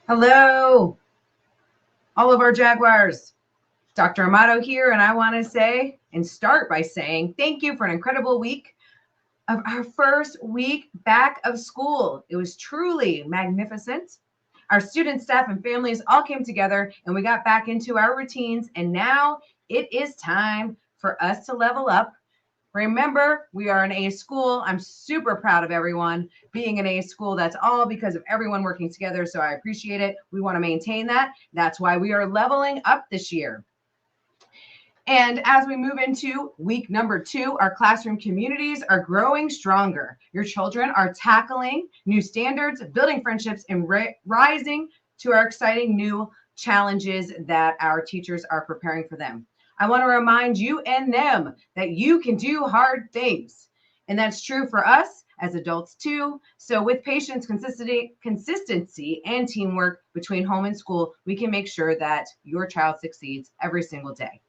Hello, all of our Jaguars. Dr. Amato here, and I want to say and start by saying thank you for an incredible week of our first week back of school. It was truly magnificent. Our students, staff, and families all came together and we got back into our routines, and now it is time for us to level up. Remember, we are an A school. I'm super proud of everyone being an A school. That's all because of everyone working together. So I appreciate it. We want to maintain that. That's why we are leveling up this year. And as we move into week number 2, our classroom communities are growing stronger. Your children are tackling new standards, building friendships, and rising to our exciting new challenges that our teachers are preparing for them. I want to remind you and them that you can do hard things. And that's true for us as adults too. So with patience, consistency, and teamwork between home and school, we can make sure that your child succeeds every single day.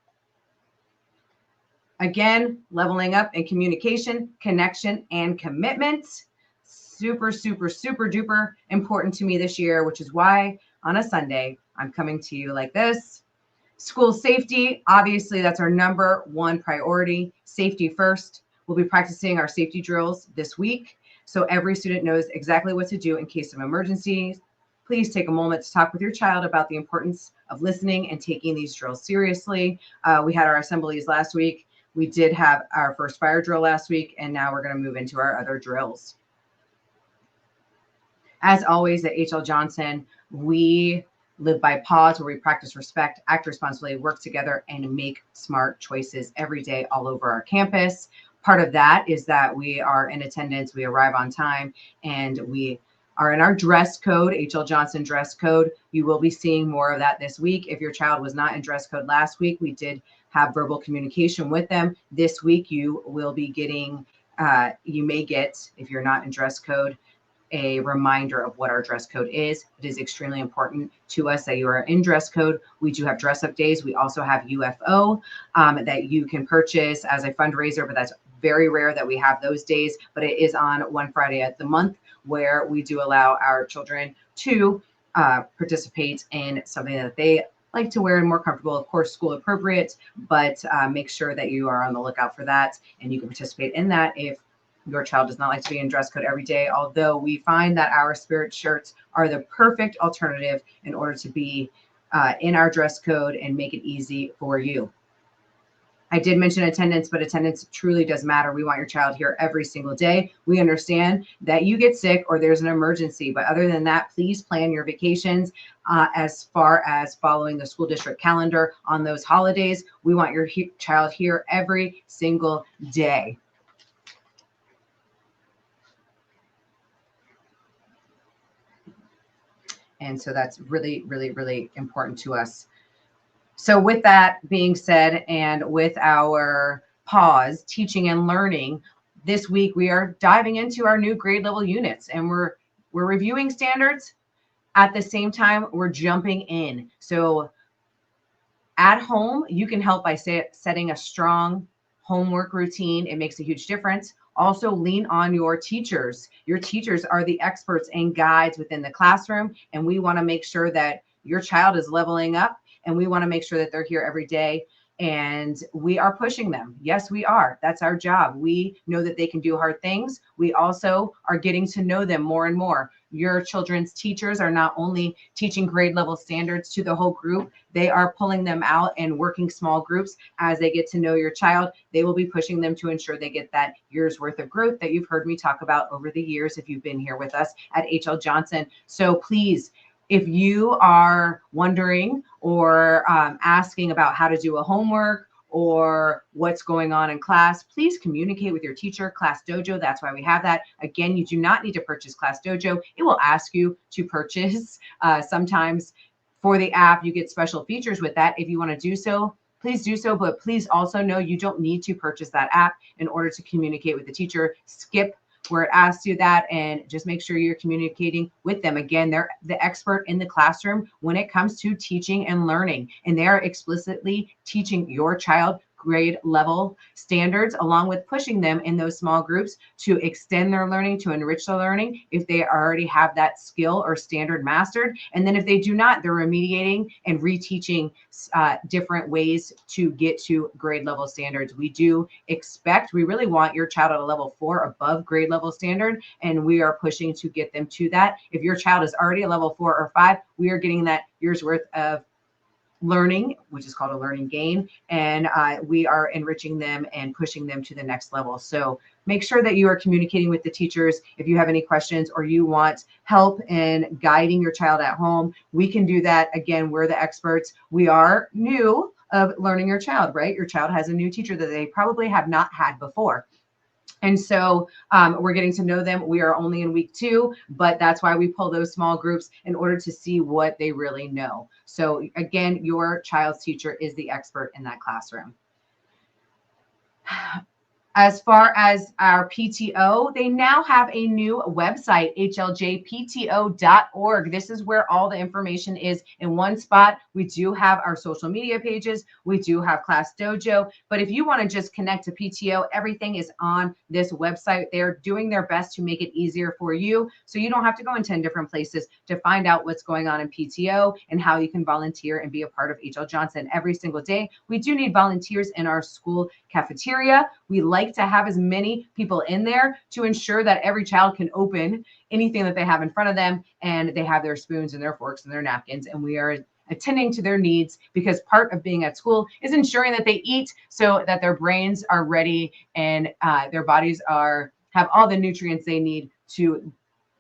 Again, leveling up in communication, connection, and commitment. Super, super, super duper important to me this year, which is why on a Sunday, I'm coming to you like this. School safety, obviously, that's our number one priority. Safety first. We'll be practicing our safety drills this week, so every student knows exactly what to do in case of emergencies. Please take a moment to talk with your child about the importance of listening and taking these drills seriously. We had our assemblies last week. We did have our first fire drill last week, and now we're going to move into our other drills. As always, at H.L. Johnson, we live by pause, where we practice respect, act responsibly, work together, and make smart choices every day all over our campus. Part of that is that we are in attendance, we arrive on time, and we are in our dress code, H.L. Johnson dress code. You will be seeing more of that this week. If your child was not in dress code last week, we did have verbal communication with them. This week, you will be getting, you may get, if you're not in dress code, a reminder of what our dress code is. It is extremely important to us that you are in dress code. We do have dress up days. We also have UFO that you can purchase as a fundraiser, but that's very rare that we have those days. But it is on one Friday of the month where we do allow our children to participate in something that they like to wear and more comfortable, of course, school appropriate, but make sure that you are on the lookout for that and you can participate in that if your child does not like to be in dress code every day, although we find that our spirit shirts are the perfect alternative in order to be in our dress code and make it easy for you. I did mention attendance, but attendance truly does matter. We want your child here every single day. We understand that you get sick or there's an emergency, but other than that, please plan your vacations as far as following the school district calendar on those holidays. We want your child here every single day. And so that's really, really, really important to us. So with that being said, and with our pause, teaching and learning, this week we are diving into our new grade level units, and we're reviewing standards. At the same time, we're jumping in. So at home, you can help by setting a strong homework routine. It makes a huge difference. Also, lean on your teachers. Your teachers are the experts and guides within the classroom, and we want to make sure that your child is leveling up, and we want to make sure that they're here every day, and we are pushing them. Yes, we are. That's our job. We know that they can do hard things. We also are getting to know them more and more. Your children's teachers are not only teaching grade level standards to the whole group, they are pulling them out and working small groups. As they get to know your child, they will be pushing them to ensure they get that year's worth of growth that you've heard me talk about over the years if you've been here with us at H.L. Johnson. So please, if you are wondering or asking about how to do a homework or what's going on in class, please communicate with your teacher. Class Dojo, that's why we have that. Again, you do not need to purchase Class Dojo. It will ask you to purchase. Sometimes for the app, you get special features with that. If you want to do so, please do so. But please also know you don't need to purchase that app in order to communicate with the teacher. Skip where it asks you that and just make sure you're communicating with them. Again, they're the expert in the classroom when it comes to teaching and learning, and they are explicitly teaching your child grade level standards, along with pushing them in those small groups to extend their learning, to enrich their learning if they already have that skill or standard mastered. And then if they do not, they're remediating and reteaching different ways to get to grade level standards. We really want your child at a level 4 above grade level standard, and we are pushing to get them to that. If your child is already a level 4 or 5, we are getting that year's worth of learning, which is called a learning gain, and we are enriching them and pushing them to the next level. So make sure that you are communicating with the teachers. If you have any questions or you want help in guiding your child at home, we can do that. Again, we're the experts. We are new of learning your child, right? Your child has a new teacher that they probably have not had before. And so we're getting to know them. We are only in week 2, but that's why we pull those small groups in order to see what they really know. So again, your child's teacher is the expert in that classroom. As far as our PTO, they now have a new website, hljpto.org. This is where all the information is in one spot. We do have our social media pages. We do have Class Dojo. But if you want to just connect to PTO, everything is on this website. They're doing their best to make it easier for you, so you don't have to go in 10 different places to find out what's going on in PTO and how you can volunteer and be a part of H.L. Johnson every single day. We do need volunteers in our school cafeteria. We like to have as many people in there to ensure that every child can open anything that they have in front of them, and they have their spoons and their forks and their napkins, and we are attending to their needs, because part of being at school is ensuring that they eat so that their brains are ready and their bodies have all the nutrients they need to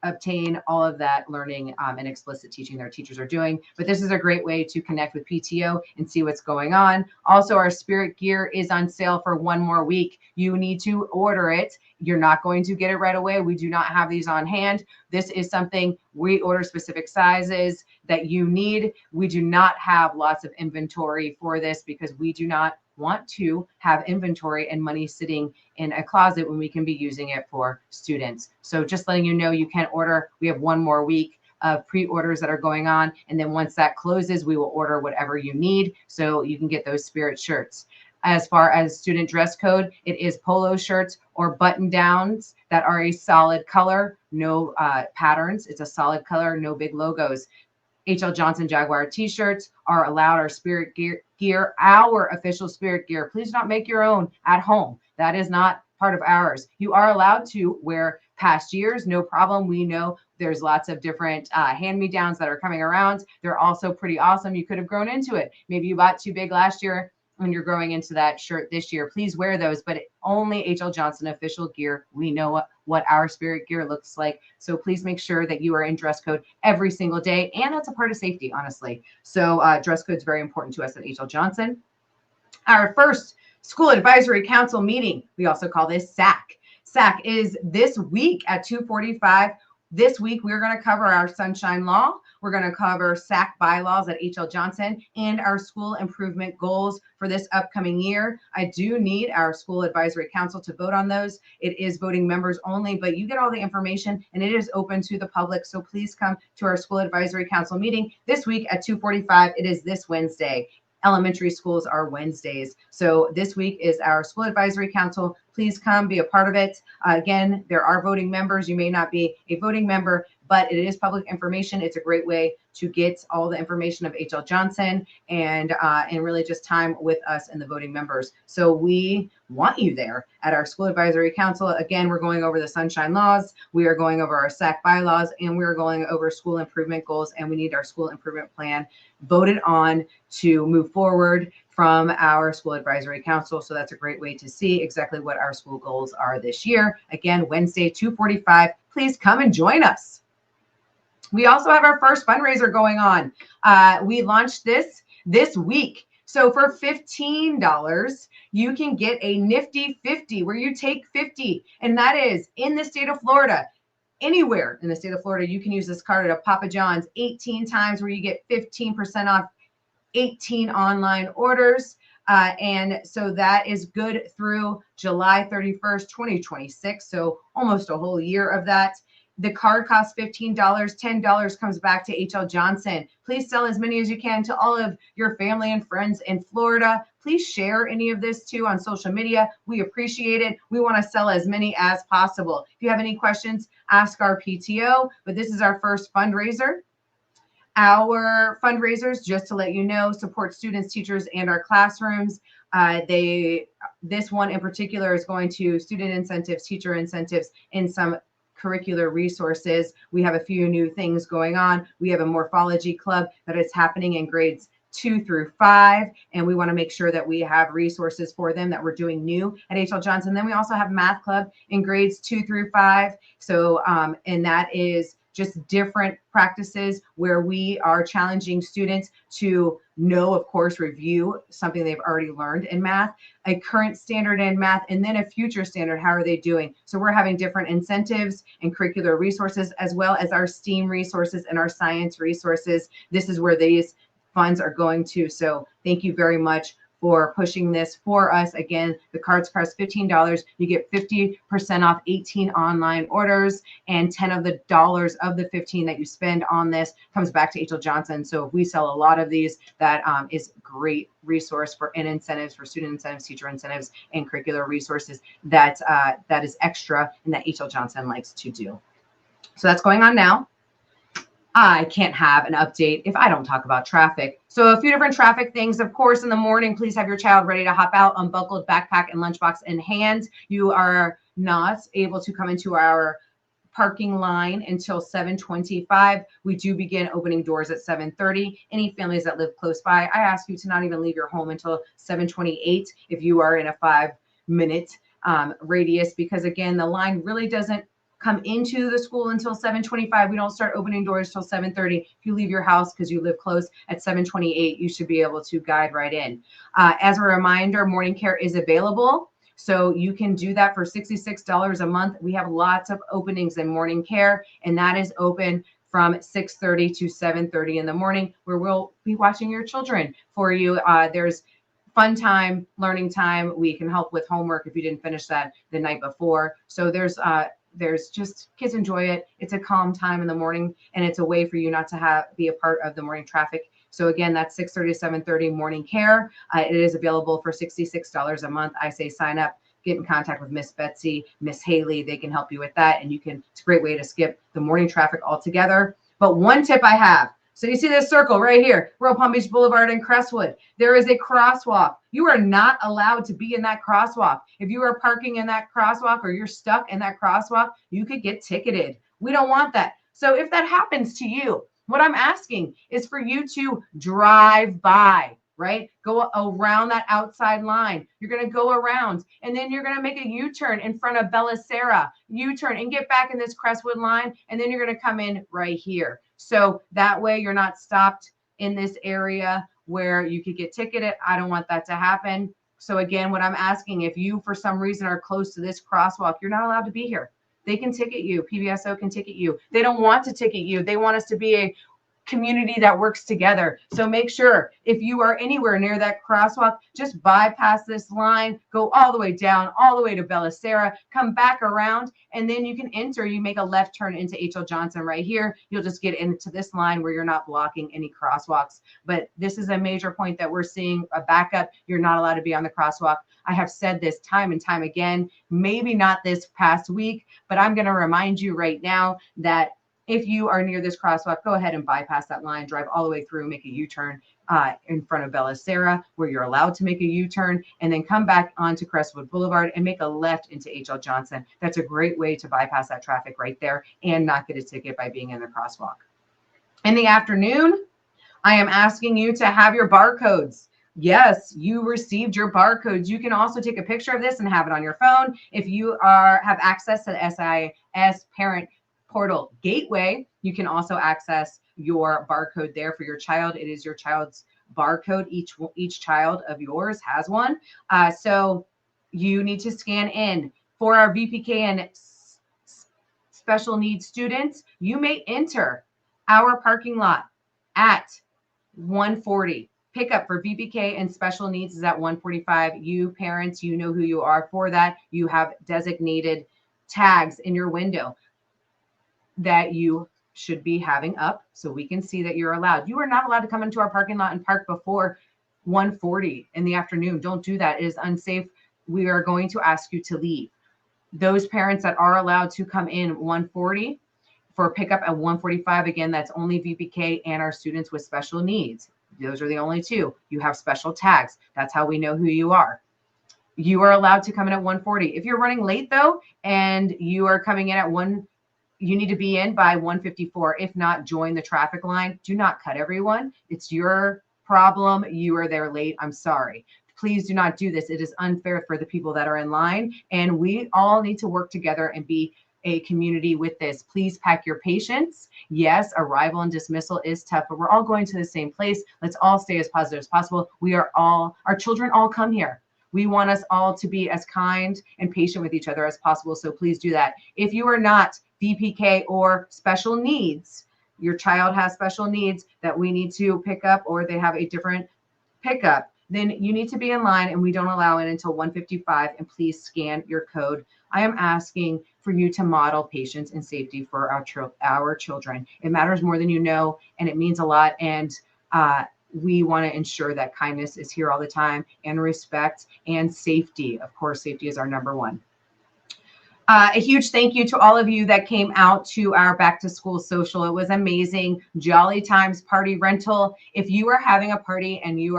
obtain all of that learning and explicit teaching their teachers are doing. But this is a great way to connect with PTO and see what's going on. Also, our spirit gear is on sale for 1 more week. You need to order it. You're not going to get it right away. We do not have these on hand. This is something we order specific sizes that you need. We do not have lots of inventory for this because we do not want to have inventory and money sitting in a closet when we can be using it for students. So just letting you know, you can order. We have 1 more week of pre-orders that are going on. And then once that closes, we will order whatever you need so you can get those spirit shirts. As far as student dress code, it is polo shirts or button downs that are a solid color, no patterns. It's a solid color, no big logos. H.L. Johnson Jaguar t-shirts are allowed. Our spirit gear, our official spirit gear. Please do not make your own at home. That is not part of ours. You are allowed to wear past years, no problem. We know there's lots of different hand-me-downs that are coming around. They're also pretty awesome. You could have grown into it. Maybe you bought too big last year and you're growing into that shirt this year. Please wear those, but only H.L. Johnson official gear. We know what our spirit gear looks like. So please make sure that you are in dress code every single day. And that's a part of safety, honestly. So dress code is very important to us at H.L. Johnson. Our first School Advisory Council meeting, we also call this SAC. SAC is this week at 2:45. This week, we're going to cover our Sunshine Law. We're going to cover SAC bylaws at H.L. Johnson and our school improvement goals for this upcoming year. I do need our School Advisory Council to vote on those. It is voting members only, but you get all the information and it is open to the public. So please come to our School Advisory Council meeting this week at 2:45. It is this Wednesday. Elementary schools are Wednesdays. So this week is our School Advisory Council. Please come be a part of it. Again, there are voting members. You may not be a voting member, but it is public information. It's a great way to get all the information of H.L. Johnson and really just time with us and the voting members. So we want you there at our School Advisory Council. Again, we're going over the Sunshine Laws. We are going over our SAC bylaws, and we're going over school improvement goals, and we need our school improvement plan voted on to move forward from our School Advisory Council. So that's a great way to see exactly what our school goals are this year. Again, Wednesday, 2:45. Please come and join us. We also have our first fundraiser going on. We launched this week. So for $15, you can get a nifty 50 where you take 50, and that is in the state of Florida. Anywhere in the state of Florida, you can use this card at a Papa John's 18 times where you get 15% off 18 online orders. And so that is good through July 31st, 2026. So almost a whole year of that. The card costs $15. $10 comes back to H.L. Johnson. Please sell as many as you can to all of your family and friends in Florida. Please share any of this too on social media. We appreciate it. We want to sell as many as possible. If you have any questions, ask our PTO. But this is our first fundraiser. Our fundraisers, just to let you know, support students, teachers, and our classrooms. This one in particular is going to student incentives, teacher incentives, and some curricular resources. We have a few new things going on. We have a morphology club that is happening in grades 2 through 5, and we want to make sure that we have resources for them that we're doing new at H.L. Johnson. Then we also have math club in grades 2 through 5. So, and that is just different practices where we are challenging students to know, of course, review something they've already learned in math, a current standard in math, and then a future standard. How are they doing? So we're having different incentives and curricular resources, as well as our STEAM resources and our science resources. This is where these funds are going to. So thank you very much for pushing this for us. Again, the cards cost $15. You get 50% off 18 online orders, and $10 of the 15 that you spend on this comes back to H.L. Johnson. So if we sell a lot of these, that is great resource for incentives, for student incentives, teacher incentives, and curricular resources that is extra and that H.L. Johnson likes to do. So that's going on now. I can't have an update if I don't talk about traffic. So a few different traffic things. Of course, in the morning, please have your child ready to hop out, unbuckled, backpack, and lunchbox in hand. You are not able to come into our parking line until 7:25. We do begin opening doors at 7:30. Any families that live close by, I ask you to not even leave your home until 7:28 if you are in a 5-minute radius, because again, the line really doesn't come into the school until 7:25. We don't start opening doors till 7:30. If you leave your house because you live close at 7:28, you should be able to guide right in. As a reminder, morning care is available. So you can do that for $66 a month. We have lots of openings in morning care, and that is open from 6:30 to 7:30 in the morning, where we'll be watching your children for you. There's fun time, learning time. We can help with homework if you didn't finish that the night before. So there's just, kids enjoy it. It's a calm time in the morning, and it's a way for you not to be a part of the morning traffic. So again, that's 6:30 to 7:30 morning care. It is available for $66 a month. I say sign up, get in contact with Miss Betsy, Miss Haley. They can help you with that, and it's a great way to skip the morning traffic altogether. But one tip I have. So you see this circle right here, Royal Palm Beach Boulevard and Crestwood. There is a crosswalk. You are not allowed to be in that crosswalk. If you are parking in that crosswalk or you're stuck in that crosswalk, you could get ticketed. We don't want that. So if that happens to you, what I'm asking is for you to drive by, right? Go around that outside line. You're going to go around, and then you're going to make a U-turn in front of Bella Sara, U-turn, and get back in this Crestwood line, and then you're going to come in right here. So that way you're not stopped in this area where you could get ticketed. I don't want that to happen. So again, what I'm asking, if you for some reason are close to this crosswalk, you're not allowed to be here. They can ticket you. PBSO can ticket you. They don't want to ticket you. They want us to be a community that works together. So make sure if you are anywhere near that crosswalk, just bypass this line, go all the way down, all the way to Bella Sara, come back around, and then you can enter. You make a left turn into H.L. Johnson right here. You'll just get into this line where you're not blocking any crosswalks. But this is a major point that we're seeing a backup. You're not allowed to be on the crosswalk. I have said this time and time again, maybe not this past week, but I'm going to remind you right now that if you are near this crosswalk, go ahead and bypass that line, drive all the way through, make a U-turn in front of Bella Sara, where you're allowed to make a U-turn, and then come back onto Crestwood Boulevard and make a left into H.L. Johnson. That's a great way to bypass that traffic right there and not get a ticket by being in the crosswalk. In the afternoon, I am asking you to have your barcodes. Yes, you received your barcodes. You can also take a picture of this and have it on your phone. If you have access to the SIS Parent Portal Gateway, you can also access your barcode there for your child. It is your child's barcode. Each child of yours has one. So you need to scan in. For our VPK and special needs students, you may enter our parking lot at 140. Pickup for VPK and special needs is at 145. You parents, you know who you are for that. You have designated tags in your window. that you should be having up so we can see that you're allowed. You are not allowed to come into our parking lot and park before 1:40 in the afternoon. Don't do that. It is unsafe. We are going to ask you to leave. Those parents that are allowed to come in 1:40 for pickup at 1:45, again, that's only VPK and our students with special needs. Those are the only two. You have special tags. That's how we know who you are. You are allowed to come in at 1:40. If you're running late though, and you are coming in at you need to be in by 1:54. If not, join the traffic line. Do not cut everyone. It's your problem. You are there late. I'm sorry. Please do not do this. It is unfair for the people that are in line, and we all need to work together and be a community with this. Please pack your patience. Yes, arrival and dismissal is tough, but we're all going to the same place. Let's all stay as positive as possible. Our children all come here. We want us all to be as kind and patient with each other as possible. So please do that. If you are not VPK or special needs, your child has special needs that we need to pick up, or they have a different pickup, then you need to be in line, and we don't allow it until 1:55. And please scan your code. I am asking for you to model patience and safety for our children. It matters more than you know, and it means a lot. And we want to ensure that kindness is here all the time, and respect and safety. Of course, safety is our number one. A huge thank you to all of you that came out to our back to school social. It was amazing. Jolly Times Party Rental. If you are having a party and you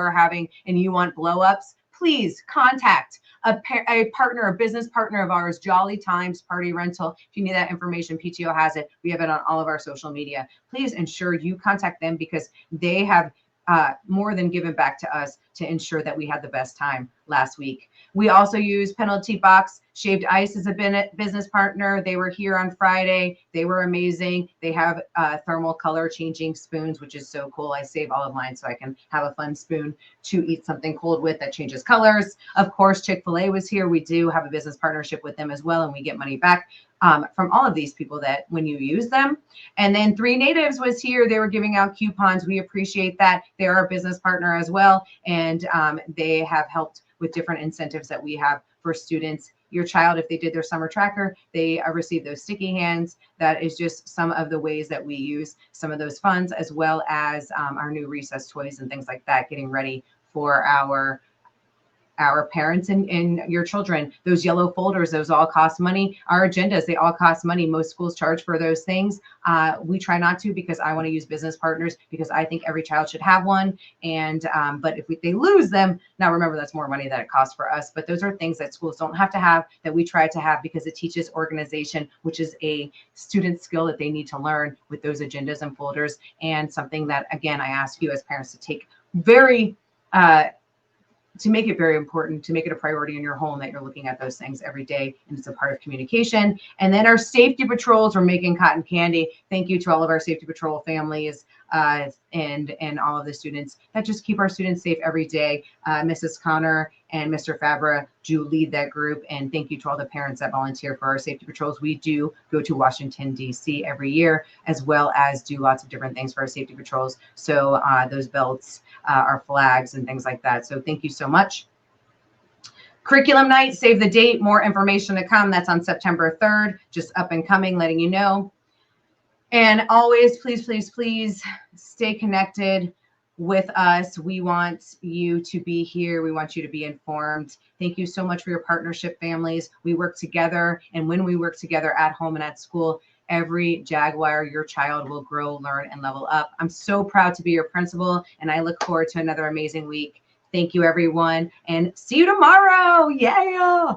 want blow ups, please contact a business partner of ours, Jolly Times Party Rental. If you need that information, PTO has it. We have it on all of our social media. Please ensure you contact them, because they have more than given back to us to ensure that we had the best time last week. We also use Penalty Box. Shaved Ice is a business partner. They were here on Friday. They were amazing. They have thermal color changing spoons, which is so cool. I save all of mine so I can have a fun spoon to eat something cold with that changes colors. Of course, Chick-fil-A was here. We do have a business partnership with them as well, and we get money back from all of these people that when you use them. And then 3 Natives was here. They were giving out coupons. We appreciate that. They're our business partner as well, and they have helped with different incentives that we have for students. Your child, if they did their summer tracker, they received those sticky hands. That is just some of the ways that we use some of those funds, as well as our new recess toys and things like that, getting ready for our parents and your children. Those yellow folders, those all cost money. Our agendas, they all cost money. Most schools charge for those things. We try not to, because I want to use business partners, because I think every child should have one. And but if they lose them, now remember, that's more money that it costs for us. But those are things that schools don't have to have, that we try to have, because it teaches organization, which is a student skill that they need to learn with those agendas and folders. And something that, again, I ask you as parents to take to make it very important, to make it a priority in your home, that you're looking at those things every day, and it's a part of communication. And then our safety patrols, we're making cotton candy. Thank you to all of our safety patrol families and all of the students that just keep our students safe every day. Mrs. Connor and Mr. Fabra do lead that group, and thank you to all the parents that volunteer for our safety patrols. We do go to Washington, D.C. every year, as well as do lots of different things for our safety patrols. So those belts, our flags, and things like that. So thank you so much. Curriculum night, save the date, more information to come. That's on September 3rd, just up and coming, letting you know. And always, please, please, please stay connected with us. We want you to be here. We want you to be informed. Thank you so much for your partnership, families. We work together. And when we work together at home and at school, every Jaguar, your child, will grow, learn, and level up. I'm so proud to be your principal, and I look forward to another amazing week. Thank you, everyone, and see you tomorrow. Yeah.